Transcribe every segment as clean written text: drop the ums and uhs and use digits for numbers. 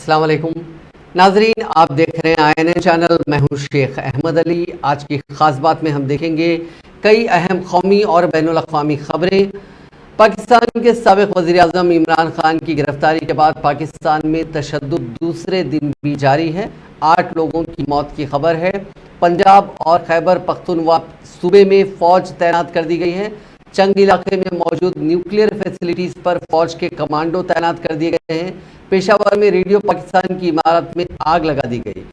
अस्सलाम वालेकुम नाजरीन, आप देख रहे हैं INN चैनल। मैं हूं शेख अहमद अली। आज की ख़ास बात में हम देखेंगे कई अहम कौमी और बैनुल अक़वामी ख़बरें। पाकिस्तान के साबिक़ वज़ीर आज़म इमरान खान की गिरफ्तारी के बाद पाकिस्तान में तशद्दुद दूसरे दिन भी जारी है। 8 लोगों की मौत की खबर है। पंजाब और खैबर पख्तूनख्वा सूबे में फ़ौज तैनात कर दी गई है। चंग इलाके में मौजूद न्यूक्लियर फैसिलिटीज़ पर फ़ौज के कमांडो तैनात कर दिए गए हैं। पेशावर में रेडियो पाकिस्तान की इमारत में आग लगा दी गई।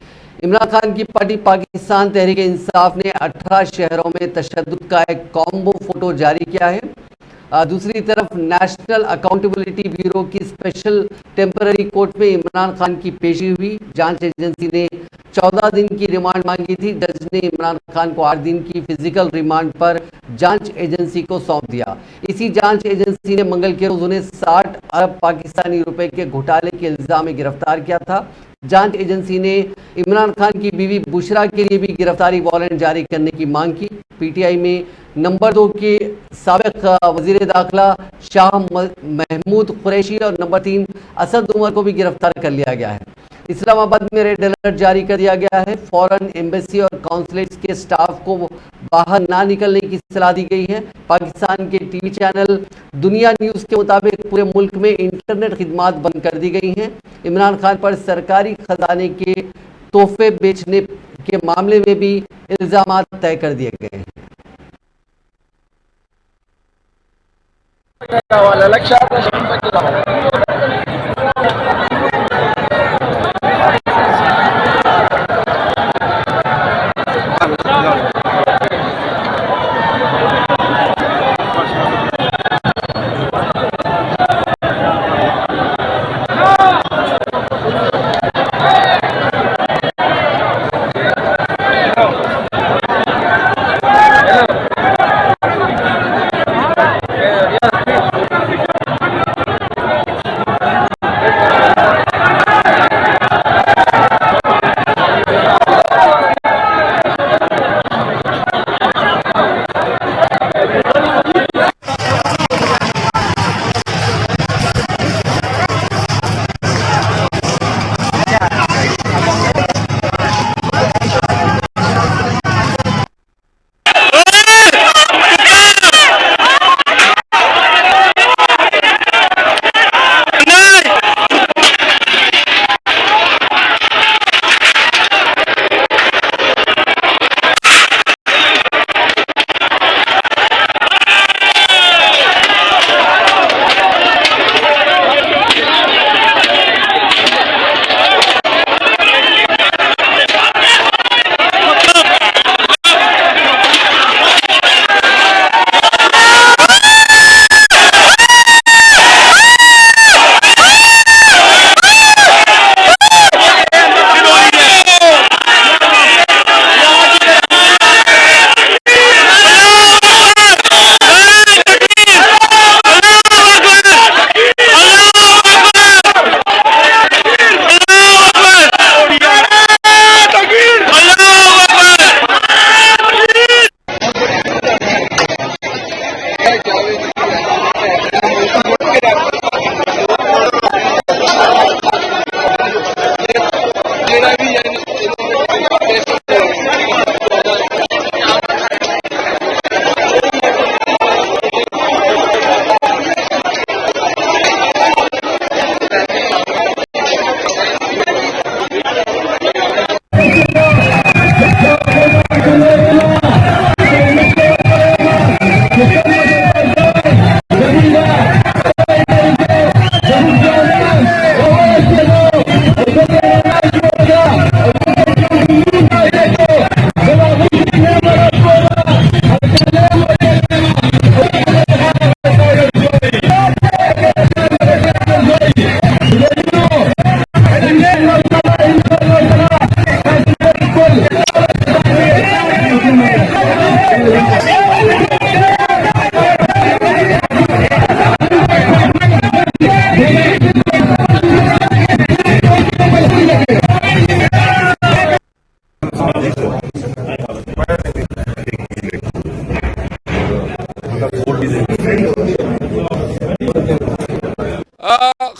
इमरान खान की पार्टी पाकिस्तान तहरीक इंसाफ ने 18 शहरों में तशद्दुद का एक कॉम्बो फोटो जारी किया है। दूसरी तरफ नेशनल अकाउंटेबिलिटी ब्यूरो की स्पेशल टेम्पररी कोर्ट में इमरान खान की पेशी हुई। जांच एजेंसी ने 14 दिन की रिमांड मांगी थी। जज ने इमरान खान को 8 दिन की फिजिकल रिमांड पर जांच एजेंसी को सौंप दिया। इसी जांच एजेंसी ने मंगल के रोज उन्हें 60 अरब पाकिस्तानी रुपए के घोटाले के इल्जाम में गिरफ्तार किया था। जांच एजेंसी ने इमरान खान की बीवी बुशरा के लिए भी गिरफ्तारी वारंट जारी करने की मांग की। PTI में नंबर 2 के साबिक़ वज़ीर दाखिला शाह महमूद कुरैशी और नंबर 3 असद उमर को भी गिरफ्तार कर लिया गया है। इस्लामाबाद में रेड अलर्ट जारी कर दिया गया है। फॉरेन एम्बेसी और कॉन्सुलेट्स के स्टाफ को बाहर ना निकलने की सलाह दी गई है। पाकिस्तान के टीवी चैनल दुनिया न्यूज़ के मुताबिक पूरे मुल्क में इंटरनेट खिदमात बंद कर दी गई हैं। इमरान खान पर सरकारी खजाने के तोहफे बेचने के मामले में भी इल्जाम तय कर दिए गए हैं।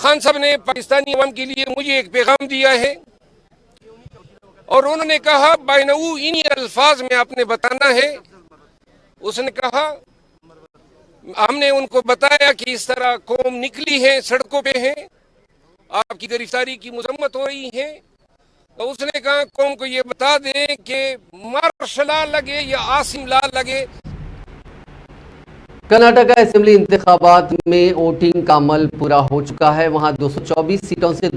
खान साहब ने पाकिस्तानी अवाम के लिए मुझे एक पैगाम दिया है और उन्होंने कहा बाइनऊ इन्हीं अल्फाज में आपने बताना है। उसने कहा, हमने उनको बताया कि इस तरह कौम निकली है, सड़कों पे है, आपकी गिरफ्तारी की मजम्मत हो रही है। तो उसने कहा कौम को ये बता दें कि मार्शल लॉ लगे या आसिम लॉ लगे। कर्नाटक असेंबली इंतखाबात में वोटिंग का अमल पूरा हो चुका है। वहां 224 सीटों से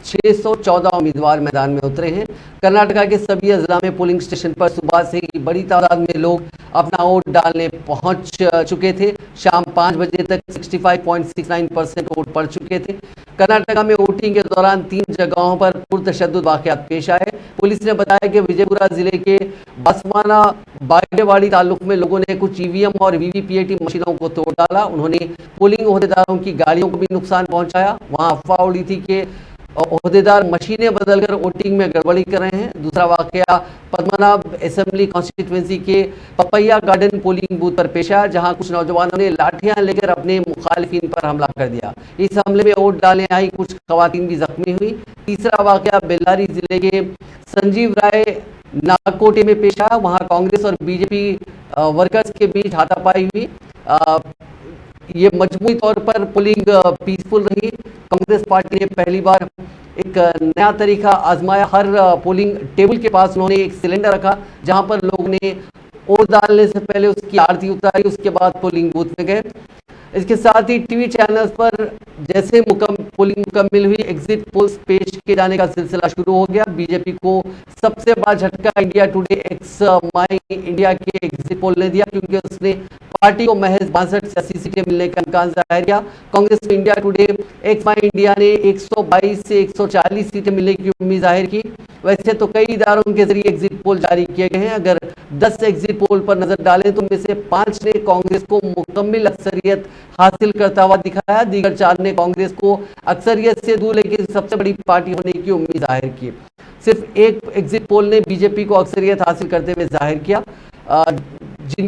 2614 उम्मीदवार मैदान में उतरे हैं। कर्नाटका के सभी अजला में पोलिंग स्टेशन पर सुबह से ही बड़ी तादाद में लोग अपना वोट डालने पहुंच चुके थे। शाम 5 बजे तक 65.69% वोट पड़ चुके थे। कर्नाटका में वोटिंग के दौरान 3 जगहों पर पुरतशद्दुद वाकयात पेश आए। पुलिस ने बताया कि विजयपुरा जिले के बासवाना बागेवाड़ी ताल्लुक में लोगों ने कुछ ईवीएम और वीवीपीएटी मशीनों को तोड़ डाला। उन्होंने पोलिंग ओहदेदारों की गाड़ियों को भी नुकसान पहुंचाया। वहां अफवाह उड़ी थी कि ओहदेदार मशीनें बदलकर वोटिंग में गड़बड़ी कर रहे हैं। दूसरा वाकया पद्मनाभ असेंबली कॉन्स्टिट्यूएंसी के पपैया गार्डन पोलिंग बूथ पर पेश आया, जहां कुछ नौजवानों ने लाठियां लेकर अपने मुखालिफिन पर हमला कर दिया। इस हमले में वोट डालने आई कुछ खवातीन भी जख्मी हुई। तीसरा वाकया बेल्लारी जिले के संजीव राय नागकोटे में पेश आया। वहां कांग्रेस और बीजेपी वर्कर्स के बीच हाथापाई हुई। ये मजमूई तौर पर पोलिंग पीसफुल रही। कांग्रेस पार्टी ने पहली बार एक नया तरीका आजमाया। हर पोलिंग टेबल के पास उन्होंने एक सिलेंडर रखा, जहां पर लोग ने वोट डालने से पहले उसकी आरती उतारी, उसके बाद पोलिंग बूथ में गए। इसके साथ ही टीवी चैनल्स पर जैसे पोलिंग मुकम्मिल हुई, एग्जिट पोल्स पेश किए जाने का सिलसिला शुरू हो गया। बीजेपी को सबसे बड़ा झटका इंडिया टुडे एक्स माई इंडिया के एग्जिट पोल ने दिया, क्योंकि उसने पार्टी को महज 62 से 80 सीटें मिलने का इम्कान जाहिर किया। कांग्रेस को इंडिया टुडे एक्स माई इंडिया ने 122 से 140 सीटें मिलने की उम्मीद जाहिर की। वैसे तो कई इदारों के जरिए एग्जिट पोल जारी किए गए हैं। अगर 10 एग्जिट पोल पर नजर डालें तो उनमें से 5 ने कांग्रेस को मुकम्मल अक्सरियत हासिल करता हुआ दिखाया। दीगर 4 ने कांग्रेस को अक्सरियत से दूर लेकिन सबसे बड़ी पार्टी होने की उम्मीद जाहिर की। सिर्फ एक एग्जिट पोल ने बीजेपी को अक्सरियत हासिल करते हुए जाहिर किया। जन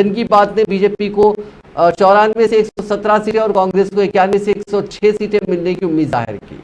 की बात ने बीजेपी को 94 से 117 सीटें और कांग्रेस को 91 से 106 सीटें मिलने की उम्मीद जाहिर की।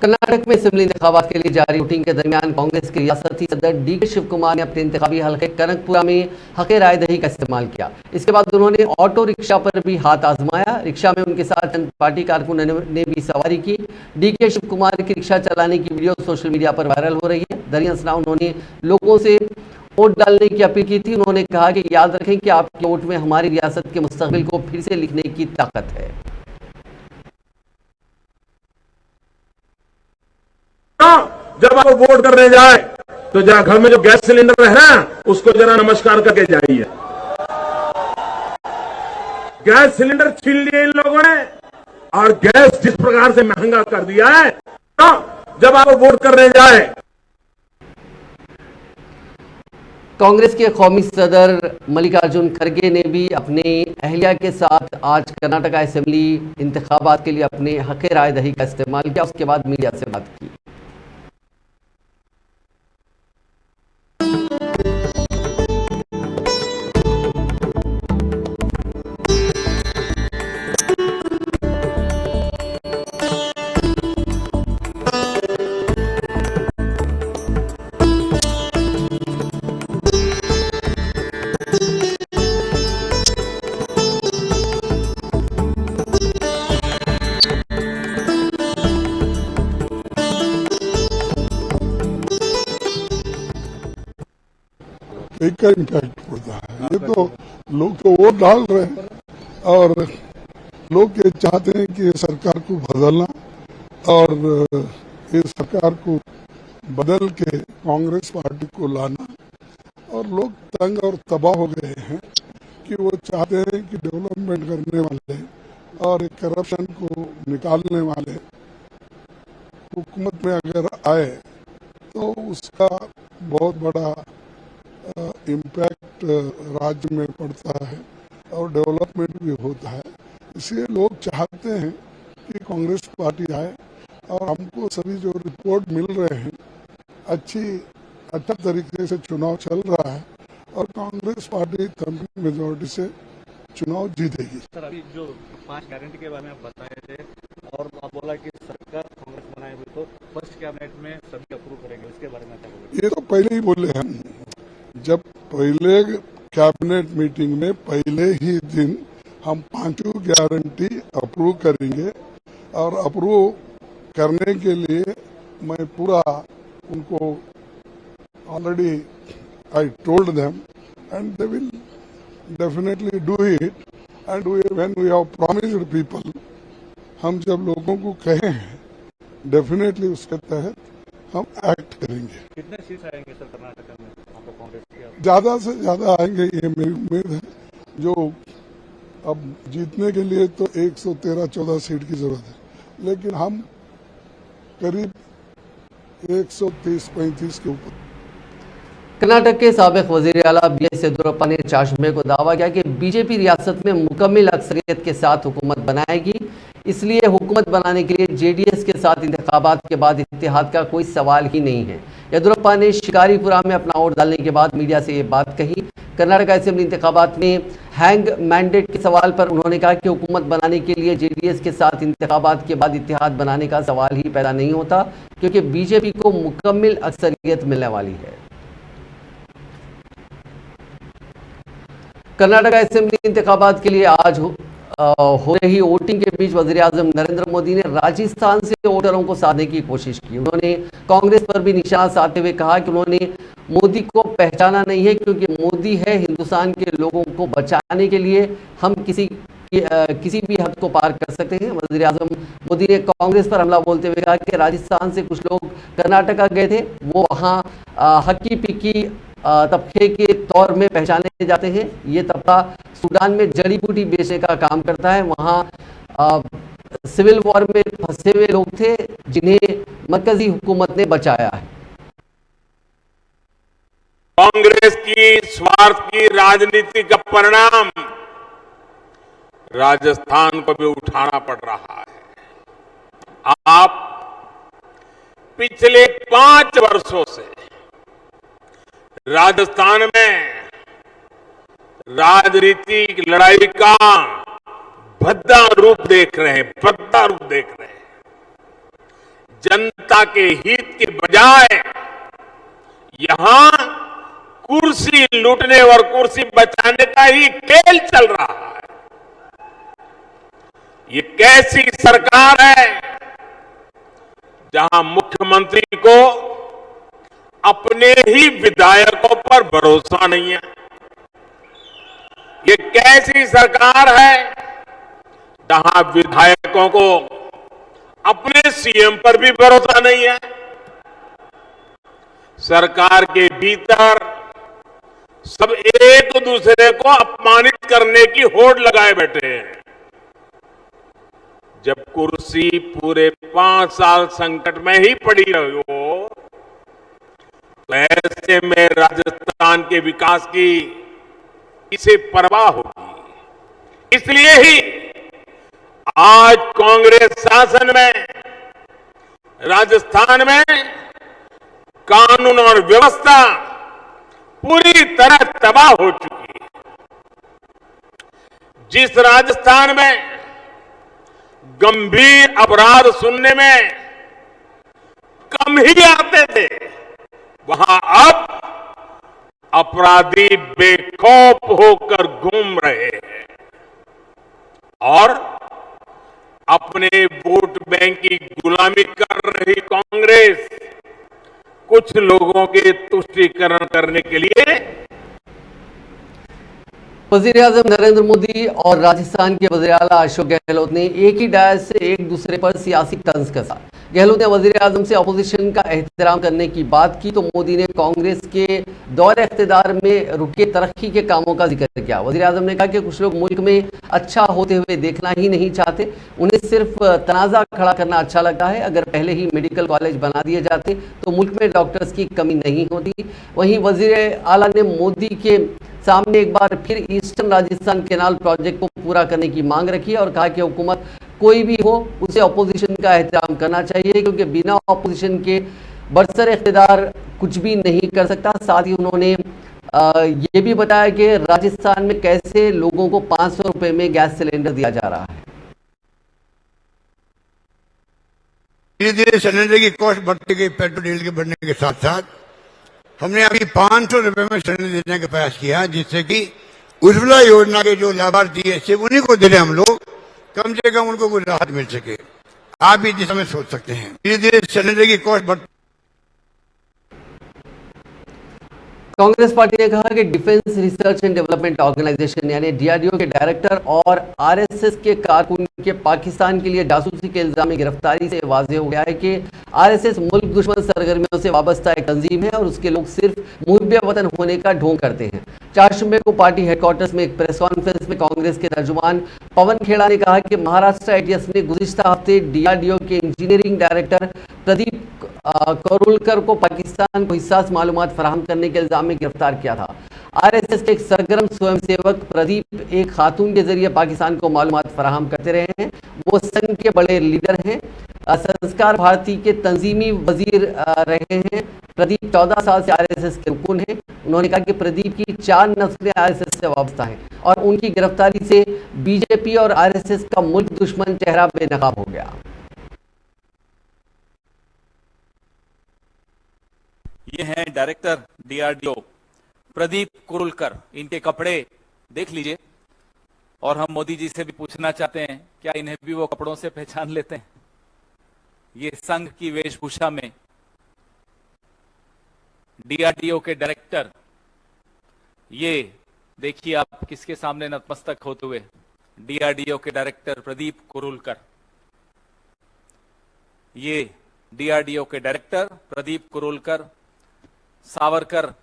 कर्नाटक में असेंबली इंतखाबात के लिए जारी वोटिंग के दरमियान कांग्रेस के रियासती सदर डीके शिव कुमार ने अपने इंतखाबी हल्के कनकपुरा में हक़े राय दही का इस्तेमाल किया। इसके बाद उन्होंने ऑटो रिक्शा पर भी हाथ आजमाया। रिक्शा में उनके साथ चंद पार्टी कारकुनों ने भी सवारी की। डीके शिव कुमार की रिक्शा चलाने की वीडियो सोशल मीडिया पर वायरल हो रही है। दरियासना उन्होंने लोगों से वोट डालने की अपील की थी। उन्होंने कहा कि याद रखें कि आपके वोट में हमारी रियासत के मुस्तकबिल को फिर से लिखने की ताकत है। जब आप वोट करने जाए तो जरा घर में जो गैस सिलेंडर है ना, उसको जरा नमस्कार करके जाइए। गैस सिलेंडर छीन लिए इन लोगों ने और गैस जिस प्रकार से महंगा कर दिया है, तो जब आप वोट करने जाए। कांग्रेस के कौमी सदर मल्लिकार्जुन खड़गे ने भी अपने अहलिया के साथ आज कर्नाटक असेंबली इंतखाबात के लिए अपने हक़े राय दही का इस्तेमाल किया। उसके बाद मीडिया से बात की। एक का इम्पैक्ट पड़ता है। ये तो लोग तो वोट डाल रहे हैं और लोग ये चाहते हैं कि ये सरकार को बदलना और ये सरकार को बदल के कांग्रेस पार्टी को लाना। और लोग तंग और तबाह हो गए हैं कि वो चाहते हैं कि डेवलपमेंट करने वाले और करप्शन को निकालने वाले हुकूमत में अगर आए तो उसका बहुत बड़ा इम्पैक्ट राज्य में पड़ता है और डेवलपमेंट भी होता है। इसलिए लोग चाहते हैं कि कांग्रेस पार्टी आए और हमको सभी जो रिपोर्ट मिल रहे हैं अच्छा तरीके से चुनाव चल रहा है और कांग्रेस पार्टी थम्पिंग मेजोरिटी से चुनाव जीतेगी। सर, अभी जो 5 गारंटी के बारे में आप बताए थे और आप बोला कि सरकार कांग्रेस बनाए हुए तो फर्स्ट कैबिनेट में सभी अप्रूव करेंगे, उसके बारे में क्या बोलेंगे? ये तो पहले ही बोले हम, जब पहले कैबिनेट मीटिंग में पहले ही दिन हम 5 गारंटी अप्रूव करेंगे और अप्रूव करने के लिए मैं पूरा उनको already I told them and they will definitely do it and when we have promised people, हम जब लोगों को कहे हैं डेफिनेटली उसके तहत हम एक्ट करेंगे। कितने सीट आएंगे सर कर्नाटक में आपको कांग्रेस के? ज्यादा से ज्यादा आएंगे, ये मेरी उम्मीद है। जो अब जीतने के लिए तो 113-14 सीट की जरूरत है, लेकिन हम करीब 130-35 के ऊपर। कर्नाटक के साबिक वजीर आला BS येदियुरप्पा ने 4 जुम्मे को दावा किया कि बीजेपी रियासत में मुकम्मल अक्सरियत के साथ हुकूमत बनाएगी, इसलिए हुकूमत बनाने के लिए JDS के साथ इंतखाबात के बाद इत्तेहाद का कोई सवाल ही नहीं है। येदियुरप्पा ने शिकारीपुरा में अपना वोट डालने के बाद मीडिया से ये बात कही। कर्नाटक असेंबली इंतखाबात में हैंग मैंडेट के सवाल पर उन्होंने कहा कि हुकूमत बनाने के लिए JDS के साथ इंतखाबात के बाद इत्तेहाद बनाने का सवाल ही पैदा नहीं होता, क्योंकि बीजेपी को मुकम्मल अक्सरियत मिलने वाली है। कर्नाटक असेंबली इंतखाबात के लिए आज हो रही वोटिंग के बीच वज़ीर-ए-आज़म नरेंद्र मोदी ने राजस्थान से वोटरों को साधने की कोशिश की। उन्होंने कांग्रेस पर भी निशाना साधते हुए कहा कि उन्होंने मोदी को पहचाना नहीं है, क्योंकि मोदी है हिंदुस्तान के लोगों को बचाने के लिए, हम किसी भी हद को पार कर सकते हैं। वज़ीर-ए-आज़म मोदी ने कांग्रेस पर हमला बोलते हुए कहा कि राजस्थान से कुछ लोग कर्नाटका गए थे, वो वहाँ हक्की पिक्की तबके के तौर में पहचाने जाते हैं। ये तबका सूडान में जड़ी बूटी बेचने का काम करता है। वहाँ सिविल वॉर में फंसे हुए लोग थे जिन्हें मरकजी हुकूमत ने बचाया है। कांग्रेस की स्वार्थ की राजनीति का परिणाम राजस्थान को भी उठाना पड़ रहा है। आप पिछले 5 वर्षों से राजस्थान में राजनीतिक लड़ाई का भद्दा रूप देख रहे हैं, भद्दा रूप देख रहे हैं। जनता के हित के बजाय यहां कुर्सी लूटने और कुर्सी बचाने का ही खेल चल रहा है। ये कैसी सरकार है जहां मुख्यमंत्री को अपने ही विधायकों पर भरोसा नहीं है। ये कैसी सरकार है जहां विधायकों को अपने सीएम पर भी भरोसा नहीं है। सरकार के भीतर सब एक दूसरे को अपमानित करने की होड़ लगाए बैठे हैं। जब कुर्सी पूरे 5 साल संकट में ही पड़ी रही हो, तो ऐसे में राजस्थान के विकास की किसे परवाह होगी। इसलिए ही आज कांग्रेस शासन में राजस्थान में कानून और व्यवस्था पूरी तरह तबाह हो चुकी है। जिस राजस्थान में गंभीर अपराध सुनने में कम ही आते थे, वहां अब अपराधी बेखौफ होकर घूम रहे हैं और अपने वोट बैंक की गुलामी कर रही कांग्रेस कुछ लोगों के तुष्टीकरण करने के लिए वज़ीर-ए-आज़म नरेंद्र मोदी और राजस्थान के वज़ीर-ए-आला अशोक गहलोत ने एक ही डायस से एक दूसरे पर सियासी तंज कसा। गहलोत ने वज़ीर-ए-आज़म से अपोजिशन का एहतराम करने की बात की तो मोदी ने कांग्रेस के दौरे इख्तिदार में रुके तरक्की के कामों का जिक्र किया। वज़ीर-ए-आज़म ने कहा कि कुछ लोग मुल्क में अच्छा होते हुए देखना ही नहीं चाहते, उन्हें सिर्फ तनाज़ा खड़ा करना अच्छा लगता है। अगर पहले ही मेडिकल कॉलेज बना दिए जाते तो मुल्क में डॉक्टर्स की कमी नहीं होती। वहीं वज़ीर-ए-आला ने मोदी के सामने एक बार फिर ईस्टर्न राजस्थान कैनाल प्रोजेक्ट को पूरा करने की मांग रखी और कहा कि हुकूमत कोई भी हो उसे अपोजिशन का एहतराम करना चाहिए, क्योंकि बिना अपोजिशन के बरसर इख्तिदार कुछ भी नहीं कर सकता। साथ ही उन्होंने ये भी बताया कि राजस्थान में कैसे लोगों को 500 रुपए में गैस सिलेंडर दिया जा रहा है। धीरे धीरे सिलेंडर की कॉस्ट बढ़ती गई, पेट्रोल डीजल के बढ़ने के साथ साथ हमने अभी 500 रुपए में सिलेंडर देने का प्रयास किया, जिससे कि उज्ज्वला योजना के जो लाभार्थी है सिर्फ उन्हीं को दे रहे हम लोग, कम से कम उनको कुछ राहत मिल सके। आप भी दिशा में सोच सकते हैं। धीरे धीरे सिलेंडर की कॉस्ट बढ़ कांग्रेस पार्टी ने कहा कि defence research and development organisation यानी डीआरडीओ के डायरेक्टर और आरएसएस के कारकुन के पाकिस्तान के लिए जासूसी के इल्जाम में गिरफ्तारी से वाज़ेह हो गया है कि आरएसएस मुल्क दुश्मन सरगर्मियों से वाबस्ता एक तंजीम है और उसके लोग सिर्फ मुहिब वतन होने का ढोंग करते हैं। 4 जुम्मे को पार्टी हेडक्वार्टर्स में एक प्रेस कॉन्फ्रेंस में कांग्रेस के तर्जुमान पवन खेड़ा ने कहा कि महाराष्ट्र एटीएस ने गुज़िश्ता हफ्ते डीआरडीओ के इंजीनियरिंग डायरेक्टर प्रदीप करोलकर को पाकिस्तान को हिस्सास मालूमात फराहम करने के इल्जाम में गिरफ्तार किया था। आरएसएस के एक सरगर्म स्वयंसेवक प्रदीप एक खातून के जरिए पाकिस्तान को मालूमात फराहम करते रहे हैं। वो संघ के बड़े लीडर हैं। संस्कार भारती के तंजीमी वजीर रहे हैं। प्रदीप 14 साल से आरएसएस के रुकन हैं। उन्होंने कहा कि प्रदीप की 4 नस्लें आरएसएस से वाबस्ता हैं और उनकी गिरफ्तारी से बीजेपी और आरएसएस का मुल्क दुश्मन चेहरा बेनकाब हो गया। ये हैं डायरेक्टर डीआरडीओ प्रदीप कुरुलकर, इनके कपड़े देख लीजिए और हम मोदी जी से भी पूछना चाहते हैं क्या इन्हें भी वो कपड़ों से पहचान लेते हैं। ये संघ की वेशभूषा में डीआरडीओ के डायरेक्टर, ये देखिए आप किसके सामने नतमस्तक होते हुए, डीआरडीओ के डायरेक्टर प्रदीप कुरुलकर। ये डीआरडीओ के डायरेक्टर प्रदीप कुरुलकर सावरकर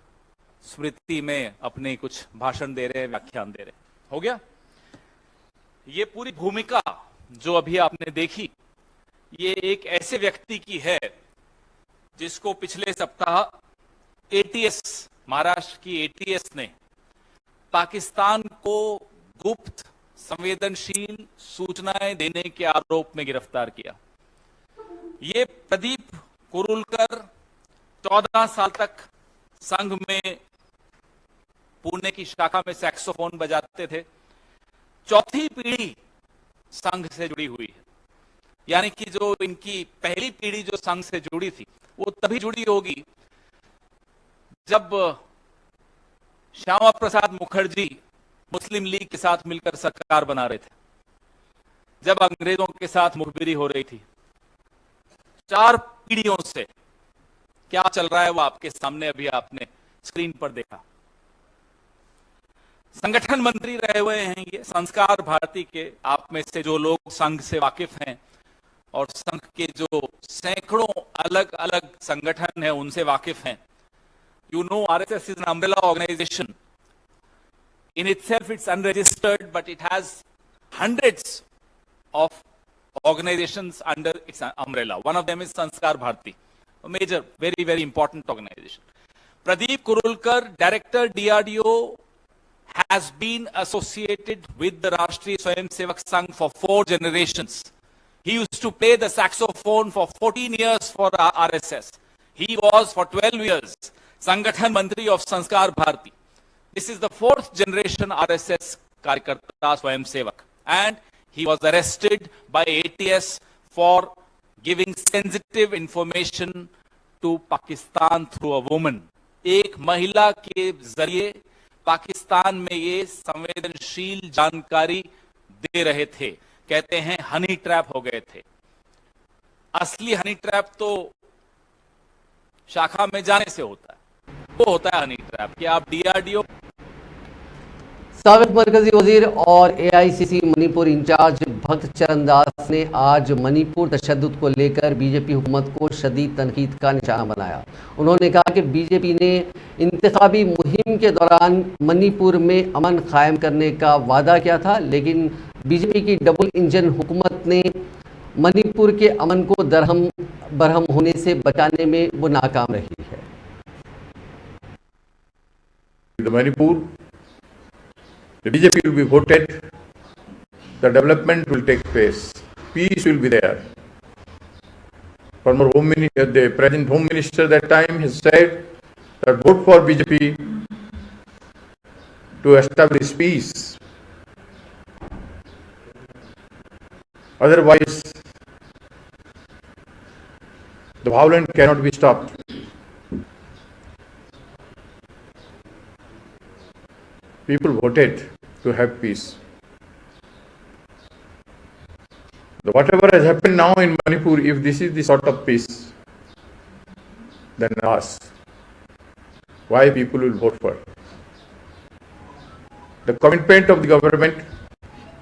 स्मृति में अपने कुछ भाषण दे रहे हैं, व्याख्यान दे रहे हैं। हो गया। ये पूरी भूमिका जो अभी आपने देखी, ये एक ऐसे व्यक्ति की है जिसको पिछले सप्ताह एटीएस, महाराष्ट्र की एटीएस ने पाकिस्तान को गुप्त संवेदनशील सूचनाएं देने के आरोप में गिरफ्तार किया। ये प्रदीप कुरुलकर 14 साल तक संघ में पुणे की शाखा में सैक्सोफोन बजाते थे। चौथी पीढ़ी संघ से जुड़ी हुई है, यानी कि जो इनकी पहली पीढ़ी जो संघ से जुड़ी थी वो तभी जुड़ी होगी जब श्यामा प्रसाद मुखर्जी मुस्लिम लीग के साथ मिलकर सरकार बना रहे थे, जब अंग्रेजों के साथ मुखबिरी हो रही थी। 4 पीढ़ियों से क्या चल रहा है वो आपके सामने अभी आपने स्क्रीन पर देखा। संगठन मंत्री रहे हुए हैं ये संस्कार भारती के। आप में से जो लोग संघ से वाकिफ हैं और संघ के जो सैकड़ों अलग अलग संगठन हैं उनसे वाकिफ हैं, you know RSS is an umbrella organization. In itself it's unregistered, but it has hundreds of organizations under its umbrella. One of them is Sanskar Bharati, a major, very, very important organization. Pradeep Kurulkar, Director DRDO, has been associated with the Rashtriya Swayamsevak Sangh for 4 generations. He used to play the saxophone for 14 years for RSS. He was for 12 years Sangathan Mantri of Sanskar Bharati. This is the 4th generation RSS Karyakarta Swayamsevak. And he was arrested by ATS for giving sensitive information to Pakistan through a woman. एक महिला के जरिए पाकिस्तान में ये संवेदनशील जानकारी दे रहे थे। कहते हैं हनी ट्रैप हो गए थे। असली हनी ट्रैप तो शाखा में जाने से होता है, वो होता है हनी ट्रैप कि आप डीआरडीओ। साबिक मरकजी वजीर और एआईसीसी मणिपुर इंचार्ज भक्त चरण दास ने आज मणिपुर तशद्दुद को लेकर बीजेपी हुकूमत को शदीद तनकीद का निशाना बनाया। उन्होंने कहा कि बीजेपी ने इंतखाबी मुहिम के दौरान मणिपुर में अमन कायम करने का वादा किया था, लेकिन बीजेपी की डबल इंजन हुकूमत ने मणिपुर के अमन को दरहम बरहम होने से बचाने में वो नाकाम रही है। The BJP will be voted, the development will take place, peace will be there. Former the present Home Minister that time has said that vote for BJP to establish peace. Otherwise, the violence cannot be stopped. People voted to have peace. Whatever has happened now in Manipur, if this is the sort of peace, then ask why people will vote for. The commitment of the government,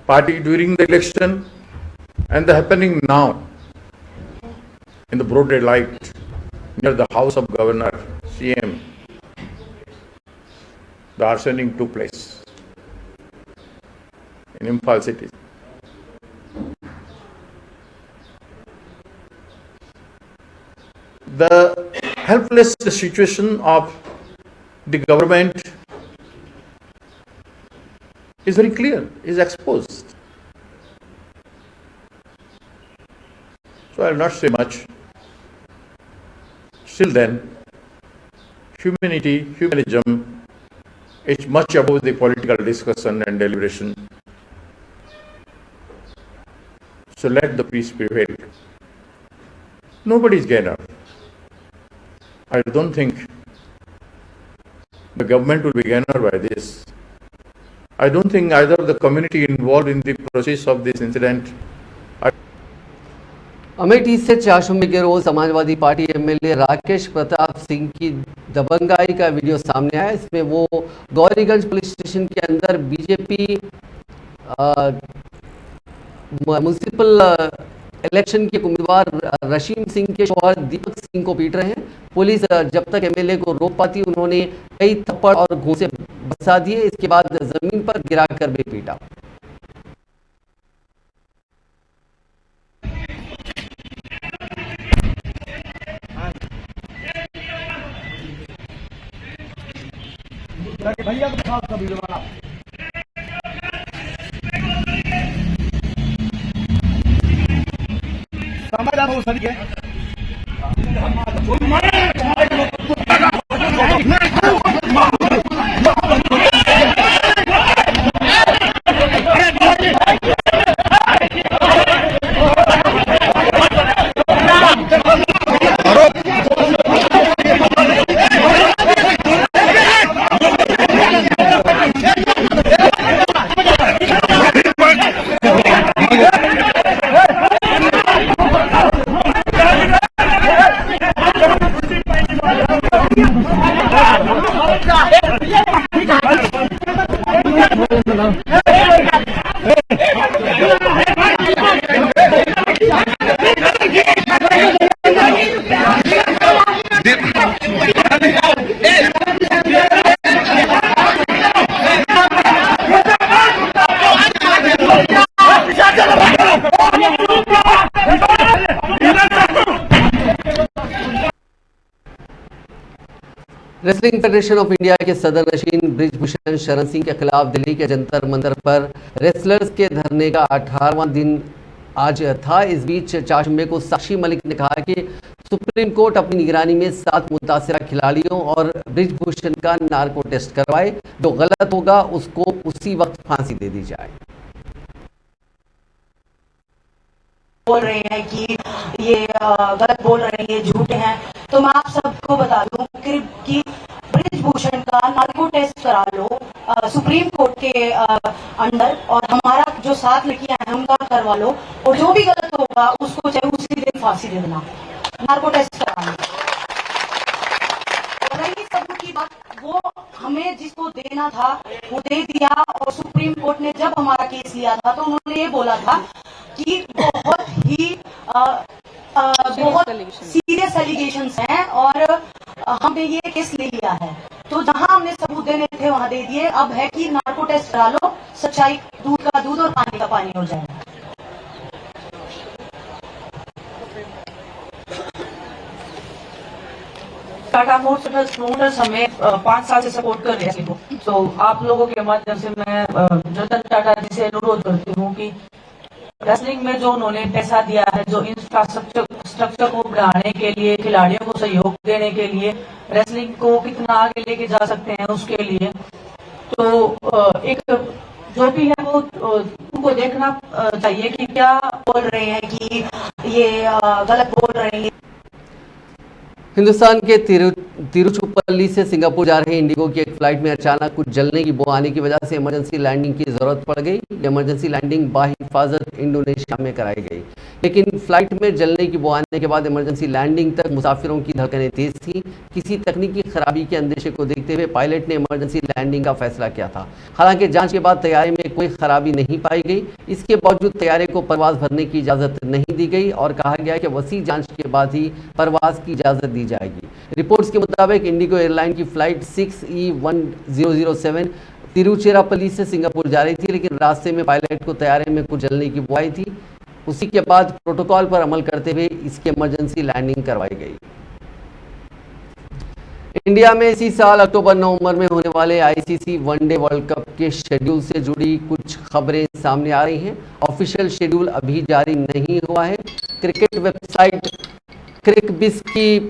party during the election, and the happening now in the broad daylight near the house of Governor, CM, the arsoning took place in Imphal city. The helpless situation of the government is very clear, is exposed. So I will not say much. Still then, humanism is much above the political discussion and deliberation. So let the peace prevail. Nobody is gainer. I don't think the government will be gainer by this. I don't think either the community involved in the process of this incident. Amethi से चाशुमे के रोज Samajwadi party MLA Rakesh Pratap Singh की दबंगाई का video सामने आया। इसमें वो Gauriganj police station के अंदर बीजेपी म्युनिसिपल इलेक्शन के उम्मीदवार रशीम सिंह के शौहर दीपक सिंह को पीट रहे हैं। पुलिस जब तक एमएलए को रोक पाती उन्होंने कई थप्पड़ और घूंसे बरसा दिए। इसके बाद जमीन पर गिराकर भी पीटा। भैया को दिखाओ उसका वीडियो वाला। समझ आ बहुत सही है। रेसलिंग फेडरेशन ऑफ इंडिया के सदर नशीन ब्रिजभूषण शरण सिंह के खिलाफ दिल्ली के जंतर मंतर पर रेसलर्स के धरने का 18वां दिन आज था। इस बीच 4 जुम्मे को साक्षी मलिक ने कहा कि सुप्रीम कोर्ट अपनी निगरानी में 7 मुतासिरा खिलाड़ियों और ब्रिजभूषण का नार्को टेस्ट करवाए। जो गलत होगा उसको उसी वक्त फांसी दे दी जाए। बोल रहे हैं कि ये गलत बोल रहे हैं, ये झूठे हैं, तो मैं आप सबको बता दूं कि ब्रिजभूषण का नार्को टेस्ट करा लो सुप्रीम कोर्ट के अंडर, और हमारा जो 7 लड़कियां हैं उनका करवा लो, और जो भी गलत होगा उसको चाहे उसी दिन फांसी दे देना, नार्को टेस्ट कराना। रही सबूत की बात, वो हमें जिसको देना था वो दे दिया, और सुप्रीम कोर्ट ने जब हमारा केस लिया था तो उन्होंने ये बोला था कि बहुत सीरियस एलिगेशंस हैं और हमने ये केस ले लिया है। तो जहां हमने सबूत देने थे वहां दे दिए। अब है कि नार्को टेस्ट करा लो, सच्चाई दूध का दूध और पानी का पानी हो जाएगा। टाटा मोटर्स हमें 5 साल से सपोर्ट कर रहे हैं। तो आप लोगों के माध्यम से मैं रतन टाटा जी से अनुरोध करती हूँ कि रेसलिंग में जो उन्होंने पैसा दिया है, जो इंफ्रास्ट्रक्चर को बढ़ाने के लिए, खिलाड़ियों को सहयोग देने के लिए, रेसलिंग को कितना आगे लेके जा सकते हैं उसके लिए, तो एक जो भी है वो उनको देखना चाहिए कि क्या बोल रहे हैं कि ये गलत बोल रहे हैं। हिंदुस्तान के तिरुचिरापल्ली से सिंगापुर जा रहे इंडिगो की एक फ्लाइट में अचानक कुछ जलने की बू आने की वजह से इमरजेंसी लैंडिंग की जरूरत पड़ गई। इमरजेंसी लैंडिंग बाहिफाजत इंडोनेशिया में कराई गई, लेकिन फ्लाइट में जलने की बू आने के बाद इमरजेंसी लैंडिंग तक मुसाफिरों की धड़कनें तेज थी। किसी तकनीकी खराबी के अंदेशे को देखते हुए पायलट ने इमरजेंसी लैंडिंग का फैसला किया था। हालांकि जांच के बाद तैयारे में कोई खराबी नहीं पाई गई। इसके बावजूद तैयारे को परवाज भरने की इजाजत नहीं दी गई और कहा गया कि वसी जांच के बाद ही परवाज की इजाजत दी जाएगी। रिपोर्ट्स के मुताबिक इंडिगो एयरलाइन की फ्लाइट 6E1007 तिरुचिरापल्ली से सिंगापुर जा रही थी, लेकिन रास्ते में पायलट को तैयारे में कुछ जलने की बू आई थी। उसी के बाद प्रोटोकॉल पर अमल करते हुए इसकी इमरजेंसी लैंडिंग करवाई गई। इंडिया में इसी साल अक्टूबर-नवंबर में होने वाले आईसीसी वनडे वर्ल्ड कप के शेड्यूल से जुड़ी कुछ खबरें सामने आ रही हैं। ऑफिशियल शेड्यूल अभी जारी नहीं हुआ है। क्रिकेट वेबसाइट क्रिकबिस की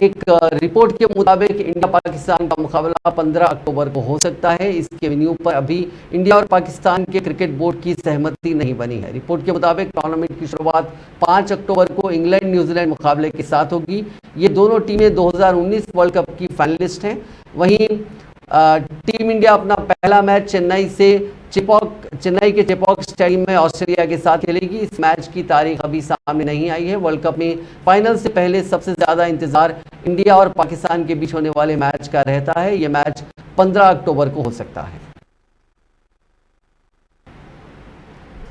एक रिपोर्ट के मुताबिक इंडिया पाकिस्तान का मुकाबला 15 अक्टूबर को हो सकता है। इसके वेन्यू पर अभी इंडिया और पाकिस्तान के क्रिकेट बोर्ड की सहमति नहीं बनी है। रिपोर्ट के मुताबिक टूर्नामेंट की शुरुआत 5 अक्टूबर को इंग्लैंड न्यूजीलैंड मुकाबले के साथ होगी। ये दोनों टीमें 2019 वर्ल्ड कप की फाइनलिस्ट हैं। वहीं टीम इंडिया अपना पहला मैच चेन्नई के चेपॉक स्टेडियम में ऑस्ट्रेलिया के साथ खेलेगी। इस मैच की तारीख अभी सामने नहीं आई है। वर्ल्ड कप में फाइनल से पहले सबसे ज़्यादा इंतजार इंडिया और पाकिस्तान के बीच होने वाले मैच का रहता है। यह मैच 15 अक्टूबर को हो सकता है।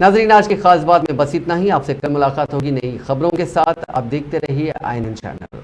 नाज़रीन, आज की खास बात में बस इतना ही। आपसे कल मुलाकात होगी नई खबरों के साथ। आप देखते रहिए INN चैनल।